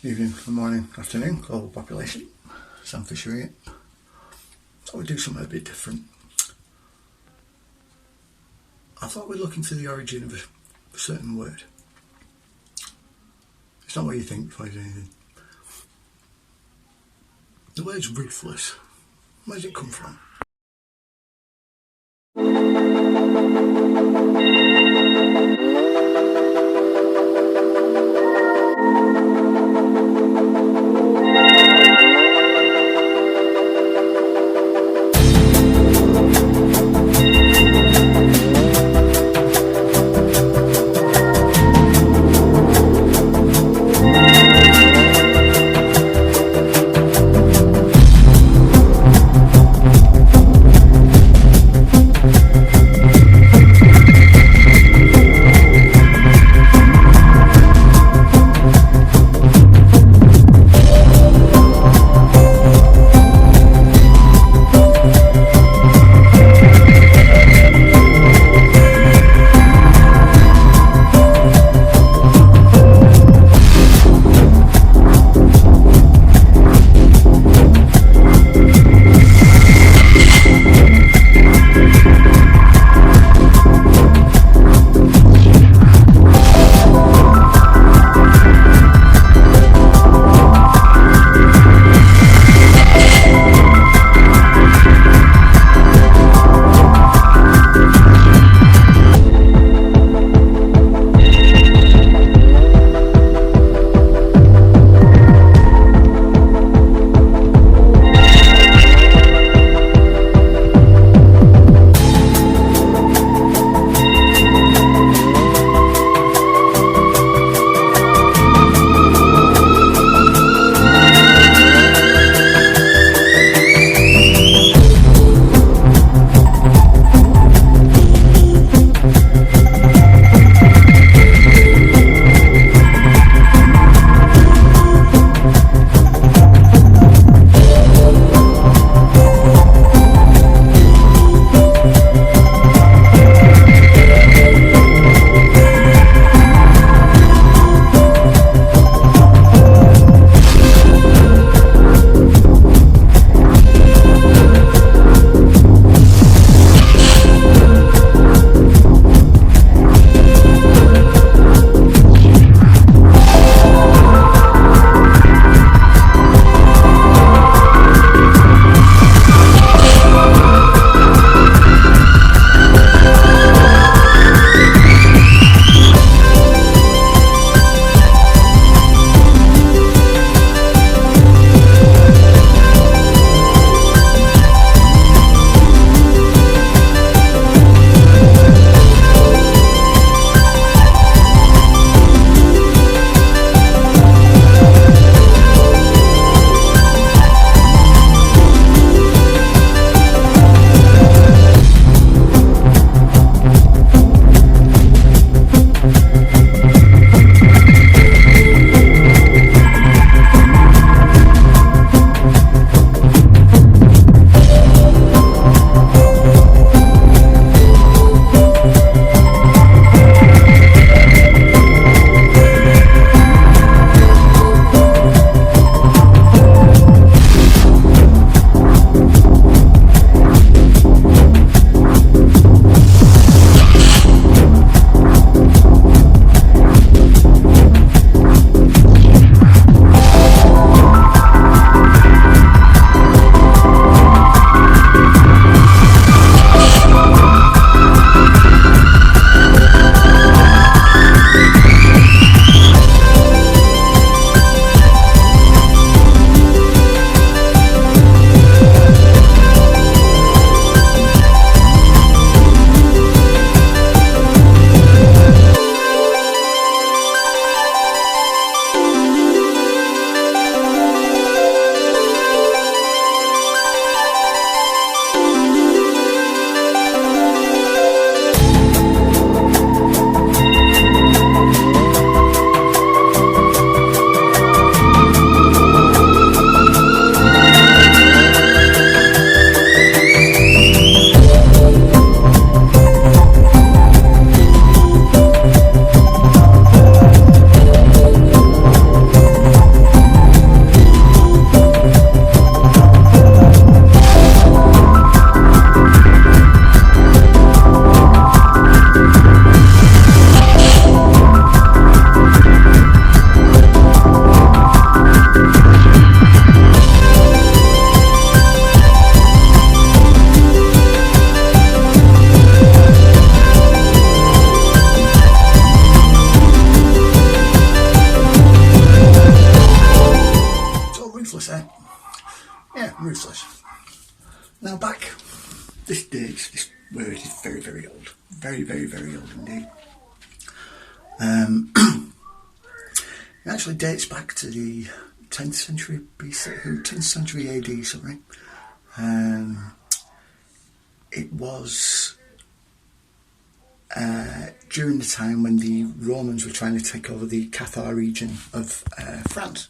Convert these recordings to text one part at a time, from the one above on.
Evening, good morning, afternoon, global population. Sam Fisher here. Thought we'd do something a bit different. I thought we'd look into the origin of a certain word. It's not what you think before you do anything. The word's ruthless. Where does it come from? Ruthless. Now back, this word is very, very old. Very, very, very old indeed. It actually dates back to the 10th century BC, 10th century AD, sorry. It was during the time when the Romans were trying to take over the Cathar region of France.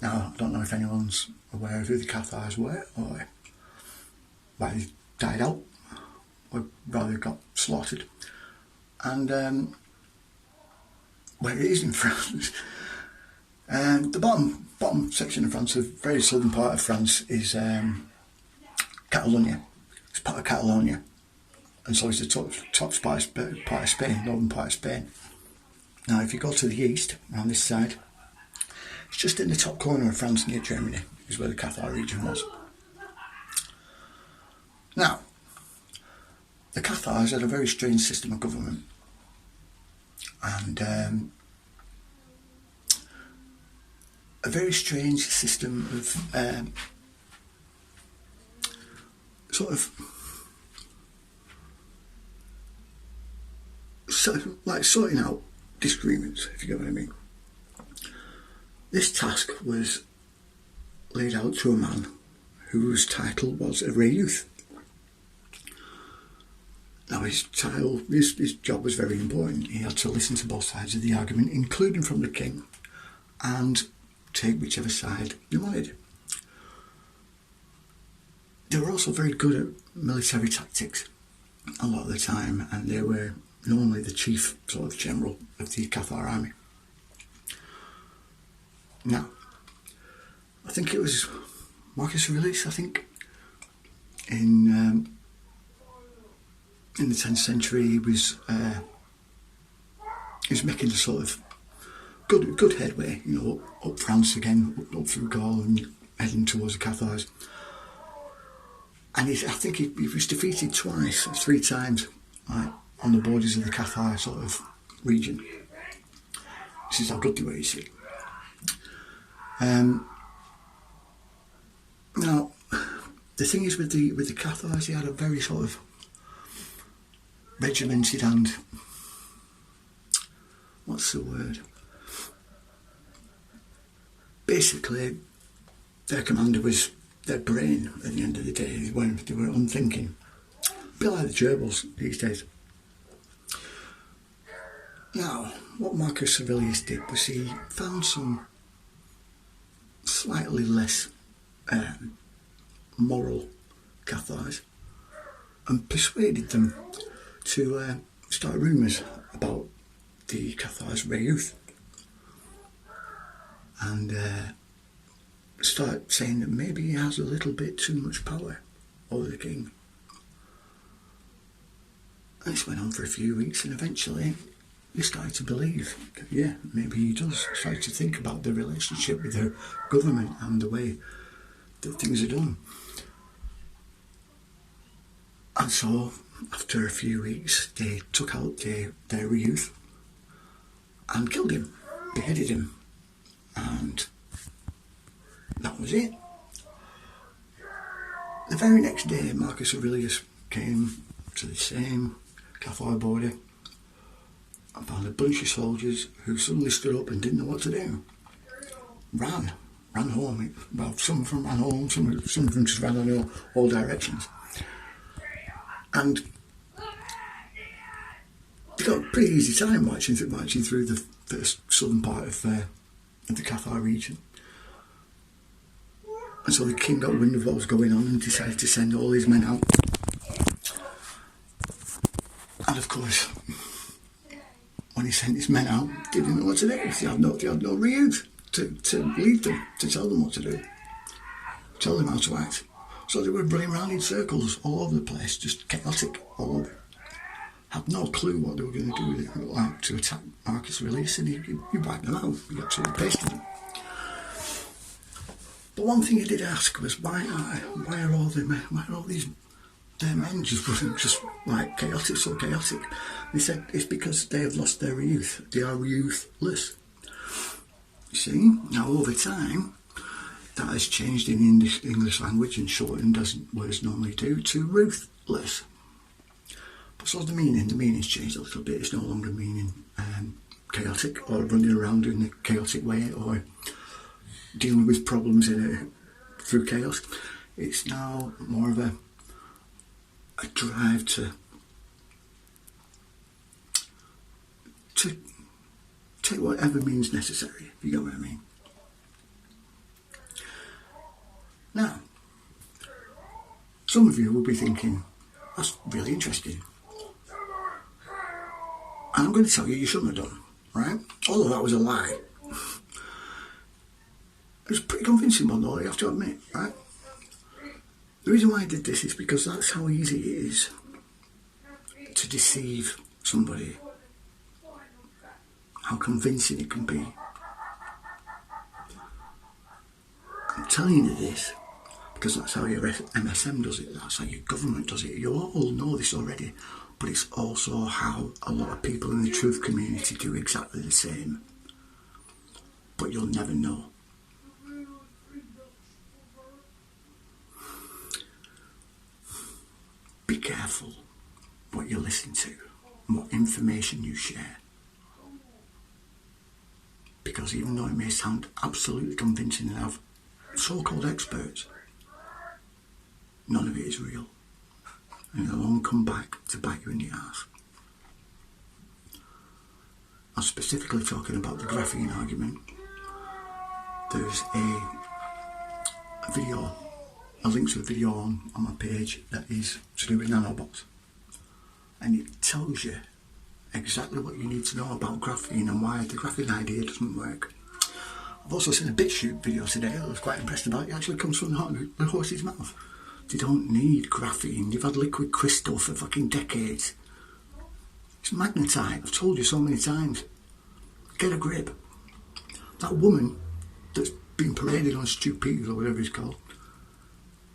Now, I don't know if anyone's aware of who the Cathars were, or why they died out, or rather got slaughtered. And where it is in France, the bottom section of France, the very southern part of France, is Catalonia. It's part of Catalonia, and so it's the top part of Spain, northern part of Spain. Now, if you go to the east, around this side, it's just in the top corner of France near Germany, is where the Cathar region was. Now, the Cathars had a very strange system of government, and a very strange system of sorting out disagreements, if you get what I mean. This task was laid out to a man whose title was a Ray Youth. Now his job was very important. He had to listen to both sides of the argument, including from the king, and take whichever side he wanted. They were also very good at military tactics a lot of the time, and they were normally the chief sort of general of the Cathar army. Now, I think it was Marcus Aurelius, I think, in the 10th century, he was making a sort of good headway, you know, up France again, up through Gaul and heading towards the Cathars. And I think he was defeated three times, right, on the borders of the Cathar sort of region. This is how good they were, you see. Now, the thing is with the Cathars, they had a very sort of regimented and, what's the word? Basically, their commander was their brain at the end of the day. They were unthinking. A bit like the gerbils these days. Now, what Marcus Aurelius did was he found some slightly less moral Cathars and persuaded them to start rumours about the Cathars' Ray Youth, and start saying that maybe he has a little bit too much power over the king. And this went on for a few weeks, and eventually they started to believe that, yeah, maybe he does. Started to think about the relationship with their government and the way that things are done. And so, after a few weeks, they took out their youth and killed him, beheaded him, and that was it. The very next day, Marcus Aurelius came to the same Cathar border and found a bunch of soldiers who suddenly stood up and didn't know what to do. Ran home. Well, some of them ran home, some of them just ran in all directions. And they got a pretty easy time marching through the first southern part of the Cathar region. And so the king got wind of what was going on and decided to send all his men out. And of course, when he sent his men out, they didn't know what to do. They had no reuse to lead them, to tell them what to do, tell them how to act. So they were running around in circles all over the place, just chaotic all over. Had no clue what they were going to do with it, like to attack Marcus Aurelius, and he wiped them out. He absolutely pasted them. But one thing he did ask was, why are all these their men just like chaotic, so chaotic? He said it's because they have lost their youth. They are youthless. You see, now over time, that has changed in the English language and shortened as words normally do to ruthless. But so the meaning's changed a little bit. It's no longer meaning chaotic or running around in a chaotic way or dealing with problems through chaos. It's now more of a drive to take whatever means necessary, if you get what I mean. Now, some of you will be thinking, that's really interesting. And I'm going to tell you, you shouldn't have done, right? Although that was a lie. It was a pretty convincing one though, you have to admit, right? The reason why I did this is because that's how easy it is to deceive somebody. How convincing it can be. I'm telling you this because that's how your MSM does it, that's how your government does it. You all know this already, but it's also how a lot of people in the truth community do exactly the same. But you'll never know. Be careful what you listen to and what information you share. Because even though it may sound absolutely convincing and have so-called experts, none of it is real. And it'll only come back to bite you in the arse. I'm specifically talking about the graphene argument. There's a video, a link to a video on my page that is to do with nanobots. And it tells you exactly what you need to know about graphene and why the graphene idea doesn't work. I've also seen a BitChute video today that I was quite impressed about. It actually comes from the horse's mouth. They don't need graphene. They've had liquid crystal for fucking decades. It's magnetite. I've told you so many times. Get a grip. That woman that's been paraded on Stupid or whatever it's called,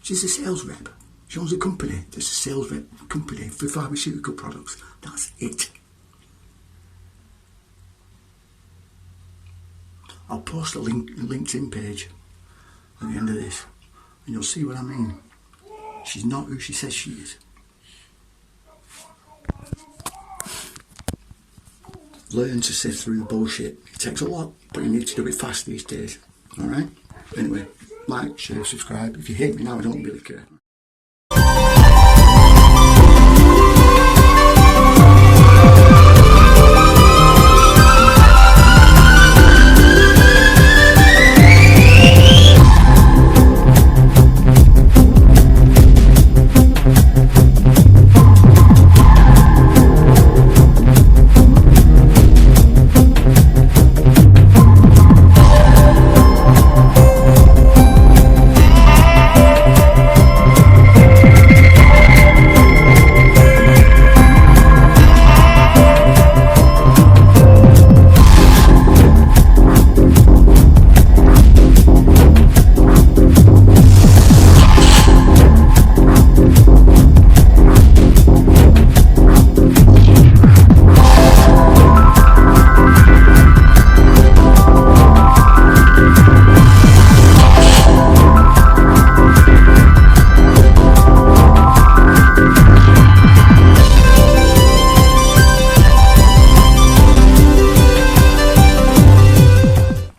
she's a sales rep. She owns a company that's a sales rep company for pharmaceutical products. That's it. I'll post a LinkedIn page at the end of this and you'll see what I mean. She's not who she says she is. Learn to sift through the bullshit. It takes a lot, but you need to do it fast these days. Alright? Anyway, like, share, subscribe. If you hate me now, I don't really care.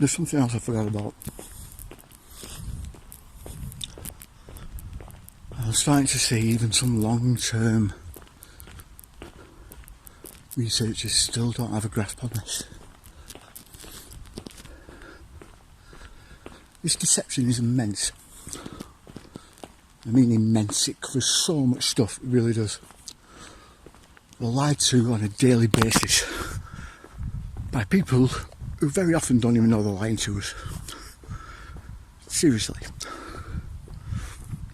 There's something else I forgot about. I was starting to see even some long-term researchers still don't have a grasp on this. This deception is immense. I mean immense, it covers so much stuff, it really does. We're lied to on a daily basis by people who very often don't even know they're lying to us. Seriously.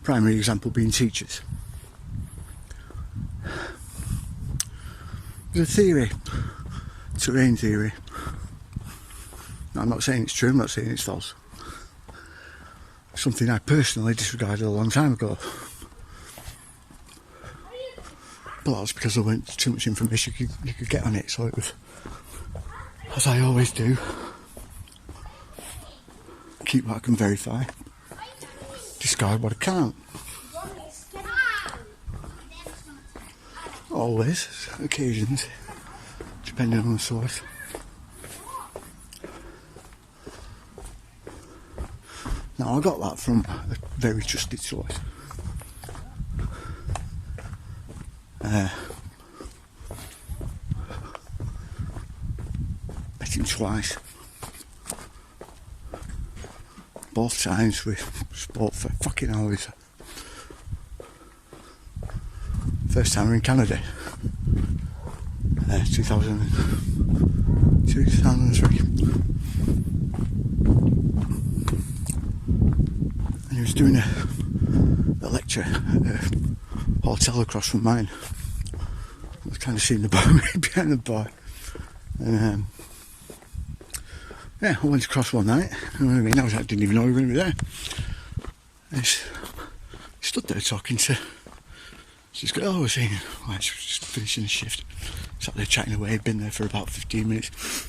Primary example being teachers. There's a theory, terrain theory. Now, I'm not saying it's true, I'm not saying it's false. Something I personally disregarded a long time ago. But that was because there weren't too much information you could get on it, so it was, as I always do, keep what I can verify. discard what I can't. Always, occasions, depending on the source. Now I got that from a very trusted source. Met him twice. Both times we spoke for fucking hours. First time we were in Canada, 2003. And he was doing a lecture at a hotel across from mine. I was kind of seeing the bar behind the bar. And yeah, I went across one night. You know what I mean? I didn't even know we were going to be there. And he stood there talking to this girl. I was saying, well, she was just finishing a shift. Sat there chatting away, been there for about 15 minutes.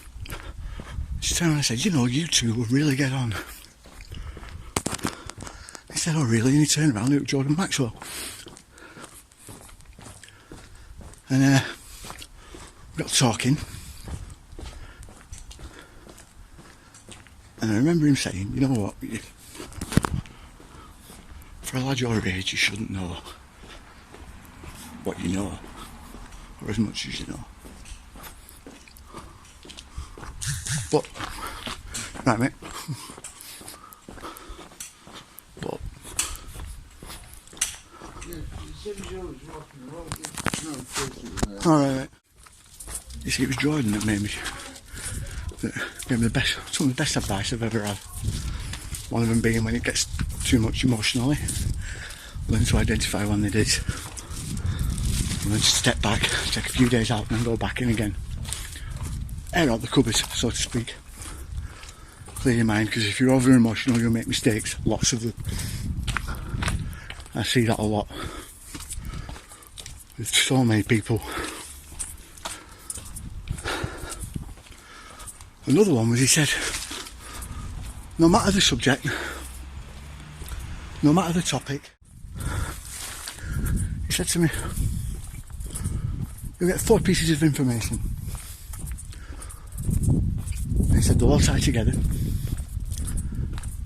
She turned around and said, you know, you two will really get on. He said, oh really? And he turned around and looked at Jordan Maxwell. And we got talking. And I remember him saying, you know what, for a lad your age you shouldn't know what you know, or as much as you know. But, right mate, but, alright mate, you see it was Jordan that made me the best, some of the best advice I've ever had. One of them being when it gets too much emotionally, learn to identify when it is. And then just step back, take a few days out and then go back in again. Air out the cupboard, so to speak. Clear your mind, because if you're over emotional you'll make mistakes, lots of them. I see that a lot with so many people. Another one was, he said, no matter the subject, no matter the topic, he said to me, you'll get 4 pieces of information. And he said they'll all tie together.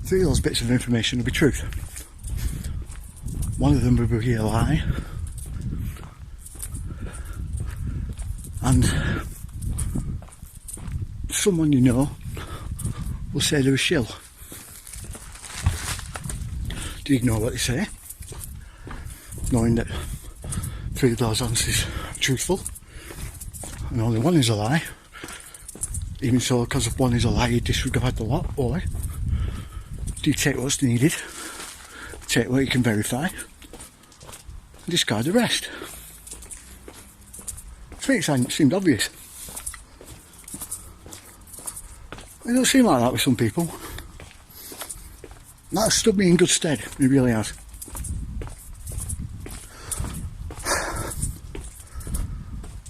3 of those bits of information will be truth. 1 of them will be a lie. And someone you know will say they're a shill. Do you ignore what they say, knowing that 3 of those answers are truthful and only 1 is a lie? Even so, because of 1 is a lie, you disregard the lot, or do you take what's needed, take what you can verify, and discard the rest? To me it seemed obvious. It don't seem like that with some people. That has stood me in good stead, it really has.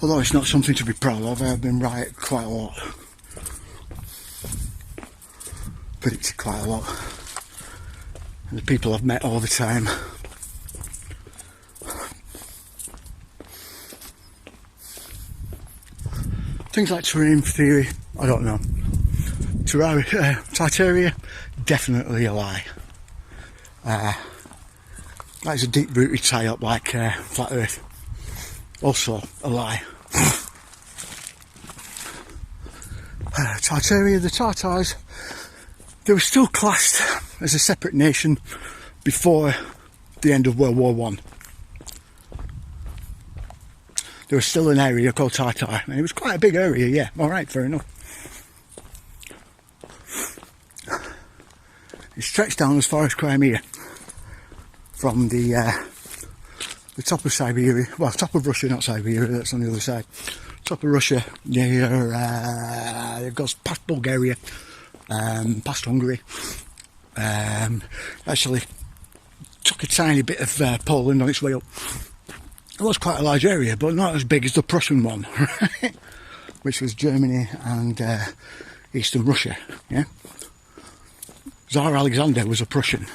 Although it's not something to be proud of, I have been right quite a lot. Predicted quite a lot. And the people I've met all the time. Things like terrain theory, I don't know. Tartaria, definitely a lie. That is a deep-rooted tie-up like flat Earth. Also a lie. Tartaria, the Tartars, they were still classed as a separate nation before the end of World War I. There was still an area called Tartar, and it was quite a big area, yeah, alright, fair enough. It stretched down as far as Crimea, from the top of Siberia, well, top of Russia, not Siberia, that's on the other side. Top of Russia, near, it goes past Bulgaria, past Hungary. Actually took a tiny bit of Poland on its way up. It was quite a large area, but not as big as the Prussian one, right? Which was Germany and Eastern Russia, yeah? Tsar Alexander was a Prussian.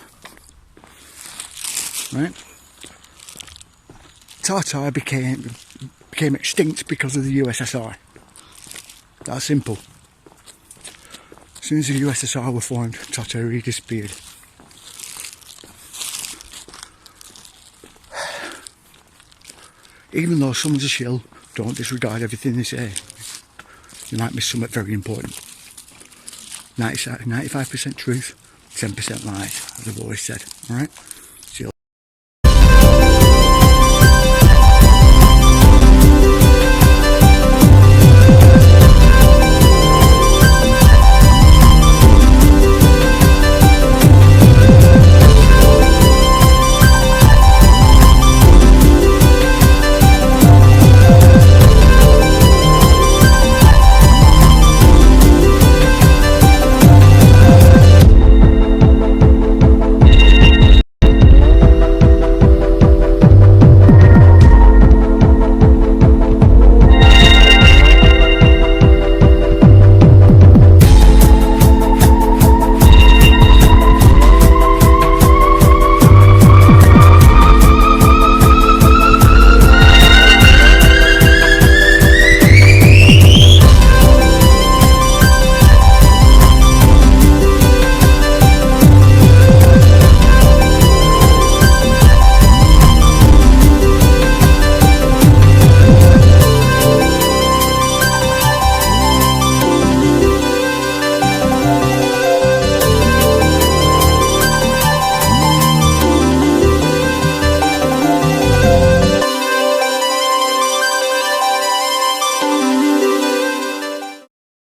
right? Tartar became extinct because of the USSR. That's simple. As soon as the USSR were formed, Tartary disappeared. Even though someone's a shill, don't disregard everything they say. You might miss something very important. 95% truth, 10% lies, as I've always said, alright?